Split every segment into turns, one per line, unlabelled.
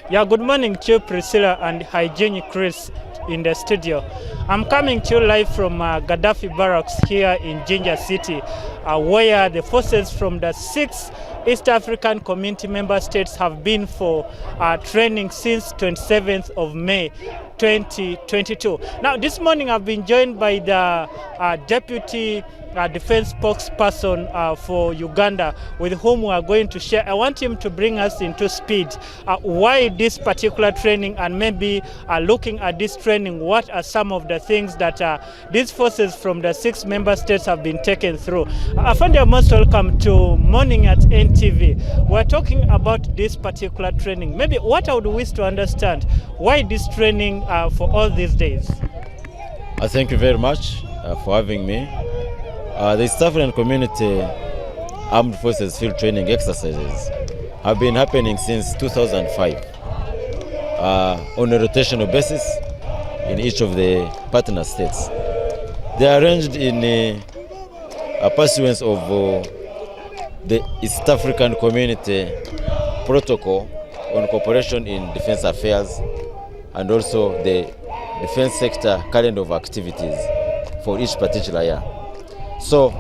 Yeah, good morning to Priscilla and Hygienic Chris in the studio. I'm coming to you live from Gaddafi Barracks here in Jinja City, where the forces from the 6 East African Community member states have been for training since 27th of May 2022. Now, this morning I've been joined by the Deputy Defense Spokesperson for Uganda, with whom we are going to share. I want him to bring us into speed why this particular training, and maybe looking at this training, what are some of the things that these forces from the 6 member states have been taken through. Afande, you're most welcome to Morning at NTV. We're talking about this particular training. Maybe what I would wish to understand, why this training for all these days?
Thank you very much for having me. The East African Community Armed Forces Field Training Exercises have been happening since 2005 on a rotational basis in each of the partner states. They are arranged in a pursuance of the East African Community Protocol on Cooperation in Defense Affairs, and also the defense sector calendar of activities for each particular year. So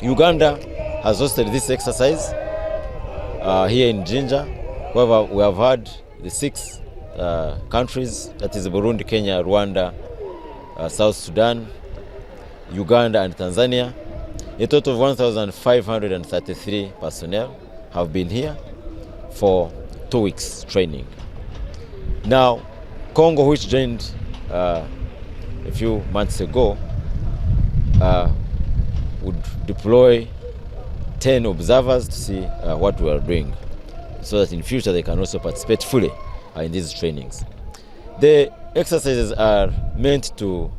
Uganda has hosted this exercise here in Jinja, where we have had the 6 countries, that is Burundi, Kenya, Rwanda, South Sudan, Uganda and Tanzania. A total of 1,533 personnel have been here for 2 weeks training. Now, Congo, which joined a few months ago, would deploy 10 observers to see what we are doing, so that in future they can also participate fully in these trainings. The exercises are meant to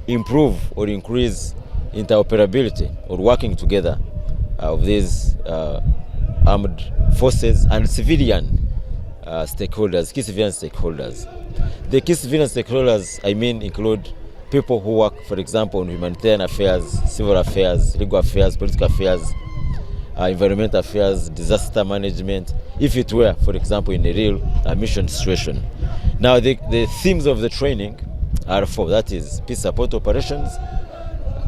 improve or increase interoperability or working together of these armed forces and civilian stakeholders, key civilian stakeholders. The key civilian stakeholders, I mean, include people who work, for example, on humanitarian affairs, civil affairs, legal affairs, political affairs, environmental affairs, disaster management, if it were, for example, in a real mission situation. Now, the themes of the training are 4. That is peace support operations,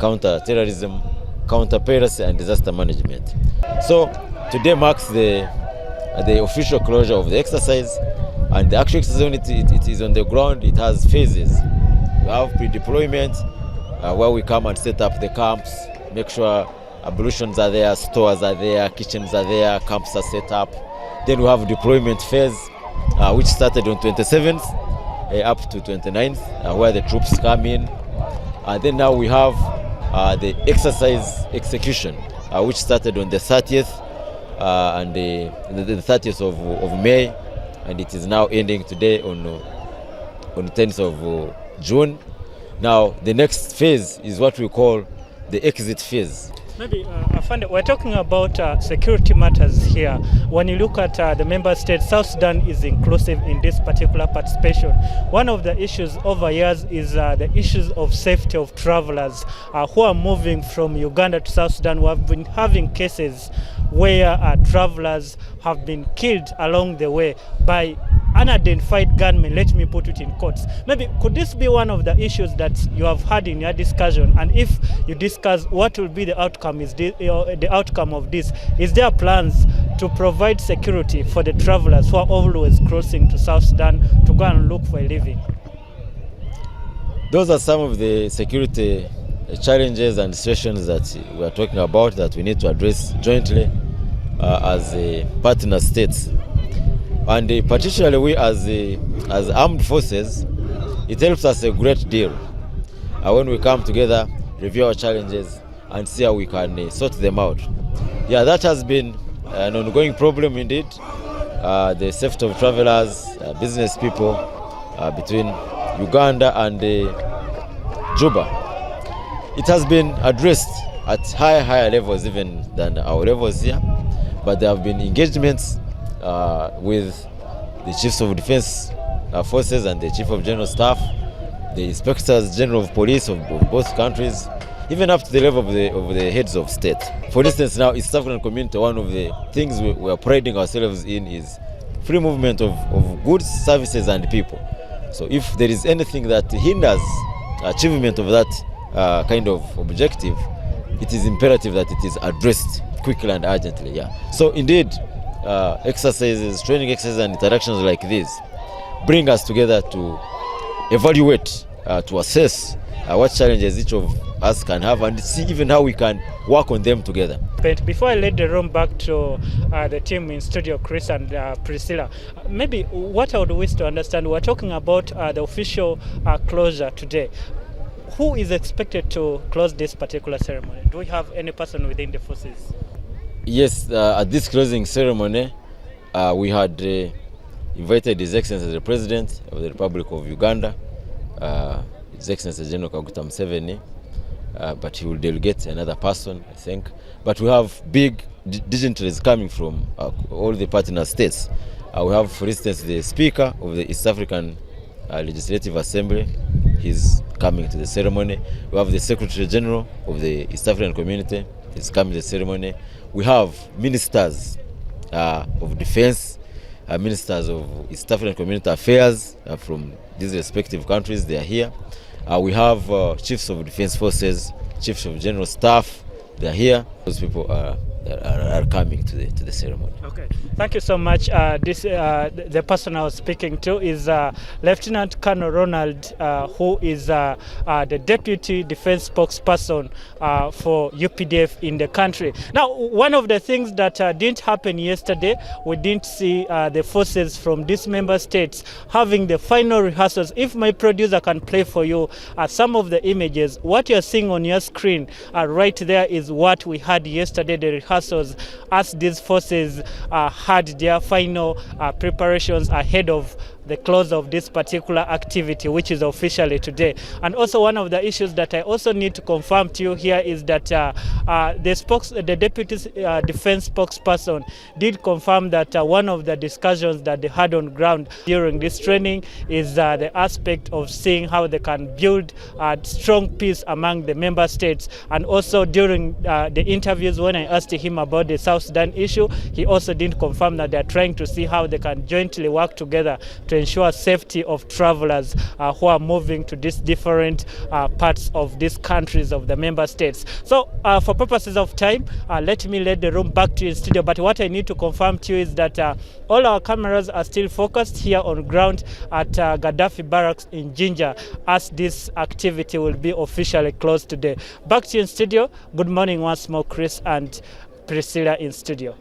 counter-terrorism, counter-piracy, and disaster management. So today marks the official closure of the exercise, and the actual exercise, it is on the ground. It has phases. We have pre-deployment, where we come and set up the camps, make sure ablutions are there, stores are there, kitchens are there, camps are set up. Then we have deployment phase, which started on 27th up to 29th, where the troops come in. Then now we have the exercise execution, which started on the 30th and the 30th of May, and it is now ending today on the 10th of June. Now the next phase is what we call the exit phase.
Maybe, Afande, we're talking about security matters here. When you look at the member states, South Sudan is inclusive in this particular participation. One of the issues over years is the issues of safety of travelers who are moving from Uganda to South Sudan. We have been having cases where travelers have been killed along the way by unidentified gunmen, let me put it in quotes. Maybe could this be one of the issues that you have had in your discussion? And if you discuss what will be the outcome, the outcome of this, is there plans to provide security for the travelers who are always crossing to South Sudan to go and look for a living?
Those are some of the security challenges and situations that we are talking about that we need to address jointly as partner states. And particularly we as armed forces, it helps us a great deal when we come together, review our challenges, and see how we can sort them out. Yeah, that has been an ongoing problem indeed. The safety of travelers, business people between Uganda and Juba. It has been addressed at higher levels even than our levels here, but there have been engagements with the chiefs of defense forces and the chief of general staff, the inspectors general of police of both countries, even up to the level of the heads of state. For instance, now East African Community, one of the things we are priding ourselves in is free movement of goods, services, and people. So if there is anything that hinders achievement of that kind of objective, it is imperative that it is addressed quickly and urgently. Yeah. So indeed, exercises, training exercises, and interactions like this bring us together to evaluate, to assess what challenges each of us can have, and see even how we can work on them together.
But before I let the room back to the team in studio, Chris and Priscilla, maybe what I would wish to understand, we're talking about the official closure today. Who is expected to close this particular ceremony? Do we have any person within the forces?
Yes, at this closing ceremony, we had invited His Excellency the President of the Republic of Uganda, His Excellency General Kaguta Museveni, but he will delegate another person, I think. But we have big dignitaries coming from all the partner states. We have, for instance, the Speaker of the East African Legislative Assembly. He's coming to the ceremony. We have the Secretary General of the East African Community. He's coming to the ceremony. We have ministers of defense, ministers of East African Community Affairs from these respective countries. They are here. We have chiefs of defense forces, chiefs of general staff. They are here. Those people are coming to the ceremony.
Okay, thank you so much. The person I was speaking to is Lieutenant Colonel Ronald, who is the Deputy Defense Spokesperson for Updf in the country. Now, one of the things that didn't happen yesterday, we didn't see the forces from these member states having the final rehearsals. If my producer can play for you some of the images, what you're seeing on your screen right there is what we had yesterday, the rehearsals, as these forces had their final preparations ahead of the close of this particular activity, which is officially today. And also one of the issues that I also need to confirm to you here is that the Deputy Defense Spokesperson did confirm that one of the discussions that they had on ground during this training is the aspect of seeing how they can build strong peace among the member states. And also during the interviews, when I asked him about the South Sudan issue, he also did confirm that they're trying to see how they can jointly work together to ensure safety of travelers who are moving to these different parts of these countries of the member states. So for purposes of time, let me let the room back to you in studio. But what I need to confirm to you is that all our cameras are still focused here on ground at Gaddafi Barracks in Jinja, as this activity will be officially closed today. Back to you in studio. Good morning once more, Chris and Priscilla in studio.